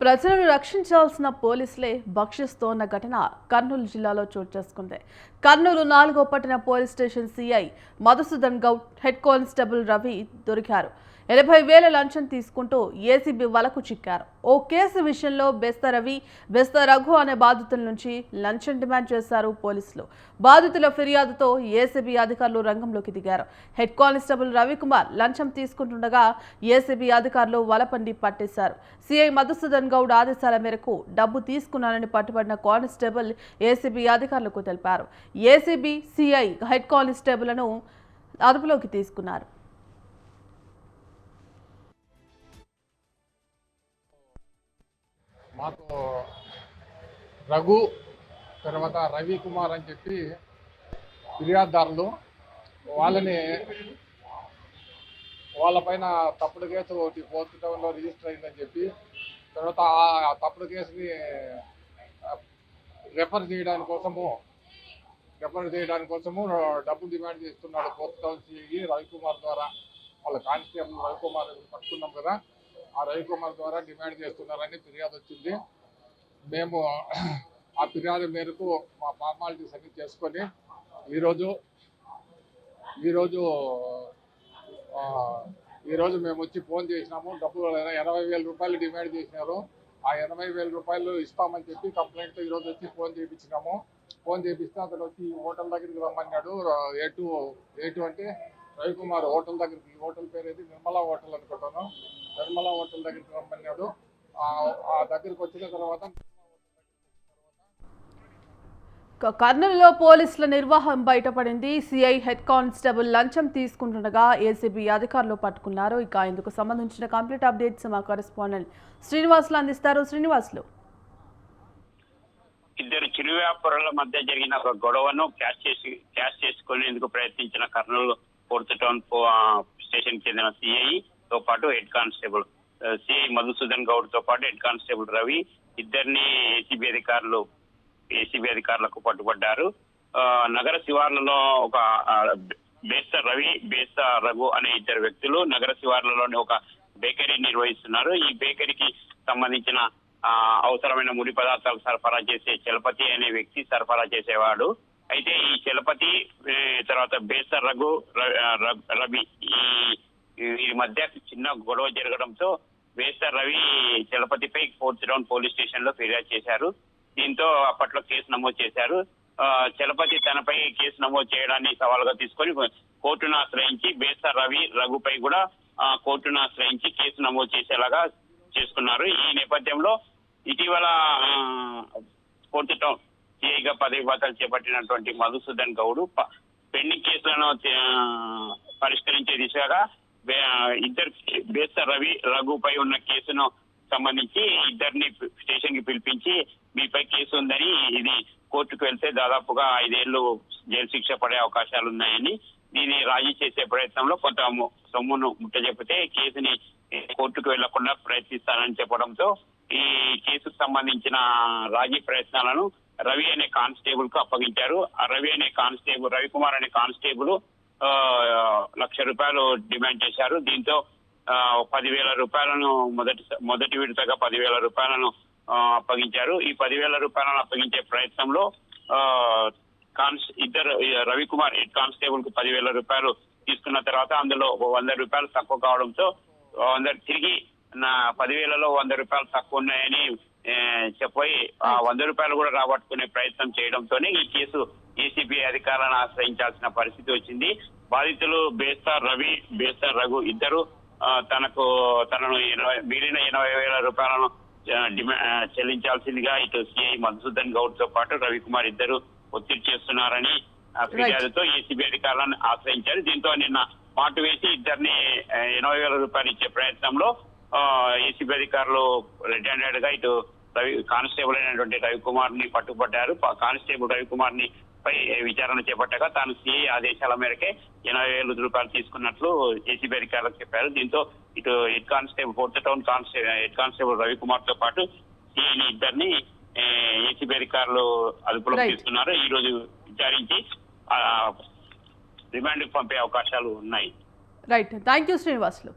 ప్రజలను రక్షించాల్సిన పోలీసులే భక్షిస్తోన్న ఘటన కర్నూలు జిల్లాలో చోటు చేసుకుంది. కర్నూలు 4వ పట్టణ police station CI Madhusudan Goud, head constable Ravi దొరికారు. 80,000 లంచం తీసుకుంటూ ఏసీబీ వలకు చిక్కారు. ఓ కేసు విషయంలో బెస్త రవి, బెస్త రఘు అనే బాధితుల నుంచి లంచం డిమాండ్ చేశారు పోలీసులు. బాధితుల ఫిర్యాదుతో ఏసీబీ అధికారులు రంగంలోకి దిగారు. హెడ్ కానిస్టేబుల్ రవికుమార్ లంచం తీసుకుంటుండగా ఏసీబీ అధికారులు వలపండి పట్టేశారు. సిఐ మధుసూదన్ గౌడ్ ఆదేశాల మేరకు డబ్బు తీసుకున్నారని పట్టుబడిన కానిస్టేబుల్ ఏసీబీ అధికారులకు తెలిపారు. ఏసీబీ, సిఐ, హెడ్ కానిస్టేబుల్ను అదుపులోకి తీసుకున్నారు. మాకు రఘు తర్వాత రవి కుమార్ అని చెప్పి ఫిర్యాదుదారులు వాళ్ళపైన తప్పుడు కేసు ఒకటి 4th టౌన్లో రిజిస్టర్ అయిందని చెప్పి తర్వాత ఆ తప్పుడు కేసుని రెఫర్ చేయడానికి కోసము డబ్బులు డిమాండ్ చేస్తున్నాడు 4th టౌన్ సిఐ రవికుమార్ ద్వారా. వాళ్ళ కానిస్టేబుల్ రవికుమార్ పట్టుకున్నాం కదా, ఆ రవికుమార్ ద్వారా డిమాండ్ చేస్తున్నారని ఫిర్యాదు వచ్చింది. మేము ఆ ఫిర్యాదు మేరకు మా ఫార్మాలిటీస్ అన్ని చేసుకొని ఈరోజు మేము వచ్చి ఫోన్ చేసినాము. డబ్బులు 80,000 రూపాయలు డిమాండ్ చేసినారు. ఆ 80,000 రూపాయలు ఇస్తామని చెప్పి కంప్లైంట్తో ఈరోజు వచ్చి ఫోన్ చేయించినాము. ఫోన్ చేపిస్తే అతను వచ్చి హోటల్ దగ్గరికి రమ్మన్నాడు. ఏ2 అంటే రవికుమార్ హోటల్ దగ్గరికి, హోటల్ పేరు ఏది నిర్మలా హోటల్ అనుకుంటాను, నిర్మలా హోటల్ దగ్గరికి రమ్మన్నాడు. ఆ దగ్గరికి వచ్చిన తర్వాత కర్నూలులో పోలీసుల నిర్వాహం బయటపడింది. సిఐ, హెడ్ కానిస్టేబుల్ లంచం తీసుకుంటుండగా ఏసీబీ అధికారులు పట్టుకున్నారు. ఇక ఇందుకు సంబంధించిన కంప్లీట్ అప్డేట్స్ మా కరెస్పాండెంట్ శ్రీనివాసులు అందిస్తారు. శ్రీనివాసులు, ఇద్దరు చిరు వ్యాపారుల మధ్య జరిగిన ఒక గొడవను క్యాష్ చేసుకునేందుకు ప్రయత్నించిన కర్నూలు 4th టౌన్ స్టేషన్ చెందిన సిఐ తో పాటు head constable CI Madhusudan Goud తో పాటు హెడ్ కానిస్టేబుల్ రవి ఇద్దరిని ఏసీబీ అధికారులకు పట్టుబడ్డారు. నగర శివార్లలో ఒక బేస్త రఘు అనే ఇద్దరు వ్యక్తులు నగర శివార్లలోని ఒక బేకరీ నిర్వహిస్తున్నారు. ఈ బేకరీకి సంబంధించిన అవసరమైన ముడి పదార్థాలు సరఫరా చేసే చలపతి అనే వ్యక్తి సరఫరా చేసేవాడు. అయితే ఈ చలపతి తర్వాత బేసర్ రఘు రవి ఈ మధ్య చిన్న గొడవ జరగడంతో బేసర్ రవి చలపతిపై 4th టౌన్ పోలీస్ స్టేషన్ లో ఫిర్యాదు చేశారు. దీంతో అప్పట్లో కేసు నమోదు చేశారు. చలపతి తనపై కేసు నమోదు చేయడాన్ని సవాలుగా తీసుకొని కోర్టును ఆశ్రయించి బేసర్ రవి రఘుపై కూడా కోర్టును ఆశ్రయించి కేసు నమోదు చేసేలాగా చేసుకున్నారు. ఈ నేపథ్యంలో ఇటీవల 4th టౌన్ సిఐగా పదవి బాధ్యతలు చేపట్టినటువంటి మధుసూదన్ గౌడ్ పెండింగ్ కేసులను పరిష్కరించే దిశగా ఇద్దరు బేసర్ రవి రఘుపై ఉన్న కేసును సంబంధించి ఇద్దరిని స్టేషన్ కి పిలిపించి మీపై కేసు ఉందని, ఇది కోర్టుకు వెళ్తే దాదాపుగా 5 ఏళ్లు జైలు శిక్ష పడే అవకాశాలు ఉన్నాయని, దీన్ని రాజీ చేసే ప్రయత్నంలో కొంత సొమ్మును ముట్టజెప్పితే కేసుని కోర్టుకు వెళ్లకుండా ప్రయత్నిస్తానని చెప్పడంతో ఈ కేసుకు సంబంధించిన రాజీ ప్రయత్నాలను రవి అనే కానిస్టేబుల్ కు అప్పగించారు. ఆ రవికుమార్ అనే కానిస్టేబుల్ 1,00,000 రూపాయలు డిమాండ్ చేశారు. దీంతో 10,000 రూపాయలను మొదటి విడతగా 10,000 రూపాయలను అప్పగించారు. ఈ 10,000 రూపాయలను అప్పగించే ప్రయత్నంలో రవికుమార్ హెడ్ కానిస్టేబుల్ కు 10,000 రూపాయలు తీసుకున్న తర్వాత అందులో 100 రూపాయలు తక్కువ కావడంతో తిరిగి 10,000లో 100 రూపాయలు తక్కువ ఉన్నాయని చెప్పి ఆ 100 రూపాయలు కూడా రాబట్టుకునే ప్రయత్నం చేయడంతోనే ఈ కేసు ఏసీబీ అధికారులను ఆశ్రయించాల్సిన పరిస్థితి వచ్చింది. బాధితులు బేస్త రఘు ఇద్దరు తనను మిగిలిన 80,000 రూపాయలను చెల్లించాల్సిందిగా ఇటు సిఐ మధుసూదన్ గౌడ్ తో పాటు రవికుమార్ ఇద్దరు ఒత్తిడి చేస్తున్నారని ఫిర్యాదుతో ఏసీబీ అధికారులను ఆశ్రయించారు. దీంతో నిన్న మాటు వేసి ఇద్దరిని 80,000 రూపాయలు ఇచ్చే ప్రయత్నంలో ఏసీబీ అధికారులు రెడ్ హ్యాండెడ్ గా ఇటు కానిస్టేబుల్ అయినటువంటి రవికుమార్ ని పట్టుబడ్డారు. కానిస్టేబుల్ రవికుమార్ ని పై విచారణ చేపట్టగా తాను సిఐ ఆదేశాల మేరకే 80,000 రూపాయలు తీసుకున్నట్లు ఏసీబీ అధికారులకు చెప్పారు. దీంతో ఇటు head constable 4th town head constable Ravikumar తో పాటు సిఐని ఇద్దరిని ఏసీబీ అధికారులు అదుపులోకి తీసుకున్నారు. ఈ రోజు విచారించి రిమాండ్ కు పంపే అవకాశాలు ఉన్నాయి. Right, thank you Srinivasulu.